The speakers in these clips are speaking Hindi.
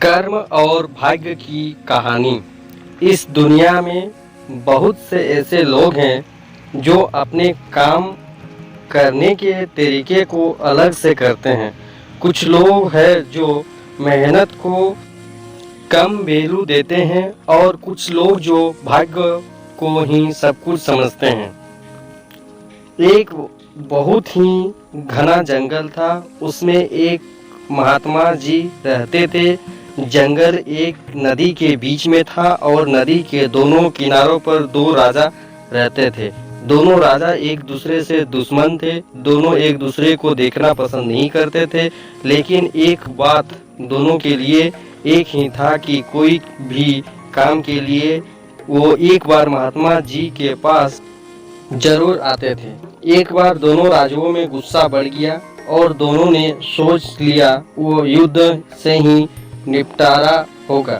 कर्म और भाग्य की कहानी। इस दुनिया में बहुत से ऐसे लोग हैं जो अपने काम करने के तरीके को अलग से करते हैं। कुछ लोग हैं जो मेहनत को कम वैल्यू देते हैं और कुछ लोग जो भाग्य को ही सब कुछ समझते हैं। एक बहुत ही घना जंगल था, उसमें एक महात्मा जी रहते थे। जंगल एक नदी के बीच में था और नदी के दोनों किनारों पर दो राजा रहते थे। दोनों राजा एक दूसरे से दुश्मन थे, दोनों एक दूसरे को देखना पसंद नहीं करते थे। लेकिन एक बात दोनों के लिए एक ही था कि कोई भी काम के लिए वो एक बार महात्मा जी के पास जरूर आते थे। एक बार दोनों राजाओं में गुस्सा बढ़ गया और दोनों ने सोच लिया वो युद्ध से ही निपटारा होगा।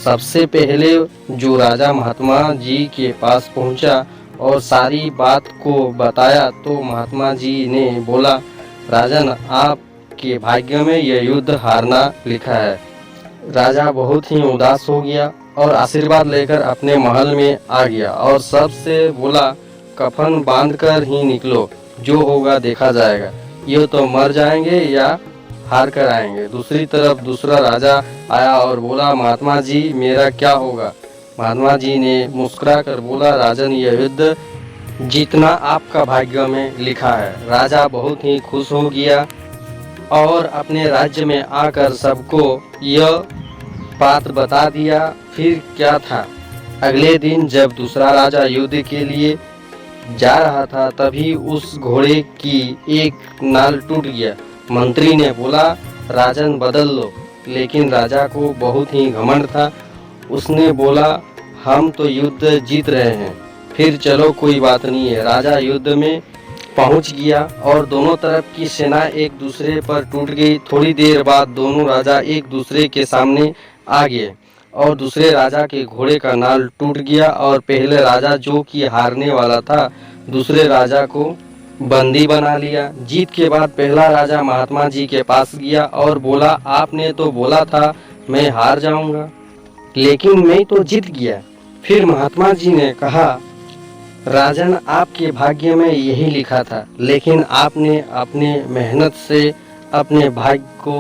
सबसे पहले जो राजा महात्मा जी के पास पहुंचा और सारी बात को बताया तो महात्मा जी ने बोला, राजन, आपके भाग्य में यह युद्ध हारना लिखा है। राजा बहुत ही उदास हो गया और आशीर्वाद लेकर अपने महल में आ गया और सबसे बोला, कफन बांधकर ही निकलो, जो होगा देखा जाएगा। ये तो मर जाएंगे या हार कर आएंगे। दूसरी तरफ दूसरा राजा आया और बोला, महात्मा जी, मेरा क्या होगा? महात्मा जी ने मुस्कुरा कर बोला, राजन, यह युद्ध जीतना आपका भाग्य में लिखा है। राजा बहुत ही खुश हो गया और अपने राज्य में आकर सबको यह बात बता दिया। फिर क्या था, अगले दिन जब दूसरा राजा युद्ध के लिए जा रहा था तभी उस घोड़े की एक नाल टूट गया। मंत्री ने बोला, राजन, बदल लो। लेकिन राजा को बहुत ही घमंड था। उसने बोला, हम तो युद्ध जीत रहे हैं, फिर चलो कोई बात नहीं है। राजा युद्ध में पहुंच गया और दोनों तरफ की सेना एक दूसरे पर टूट गई। थोड़ी देर बाद दोनों राजा एक दूसरे के सामने आ गए और दूसरे राजा के घोड़े का नाल टूट गया और पहले राजा जो कि हारने वाला था दूसरे राजा को बंदी बना लिया। जीत के बाद पहला राजा महात्मा जी के पास गया और बोला, आपने तो बोला था मैं हार जाऊंगा, लेकिन मैं तो जीत गया। फिर महात्मा जी ने कहा, राजन, आपके भाग्य में यही लिखा था, लेकिन आपने अपने मेहनत से अपने भाग्य को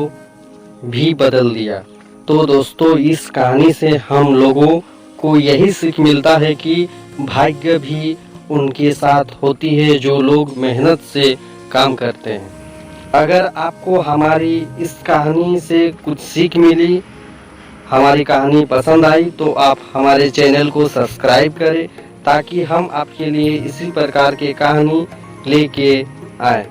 भी बदल दिया। तो दोस्तों, इस कहानी से हम लोगों को यही सीख मिलता है कि भाग्य भी उनके साथ होती है जो लोग मेहनत से काम करते हैं। अगर आपको हमारी इस कहानी से कुछ सीख मिली, हमारी कहानी पसंद आई, तो आप हमारे चैनल को सब्सक्राइब करें ताकि हम आपके लिए इसी प्रकार की कहानी लेके आए।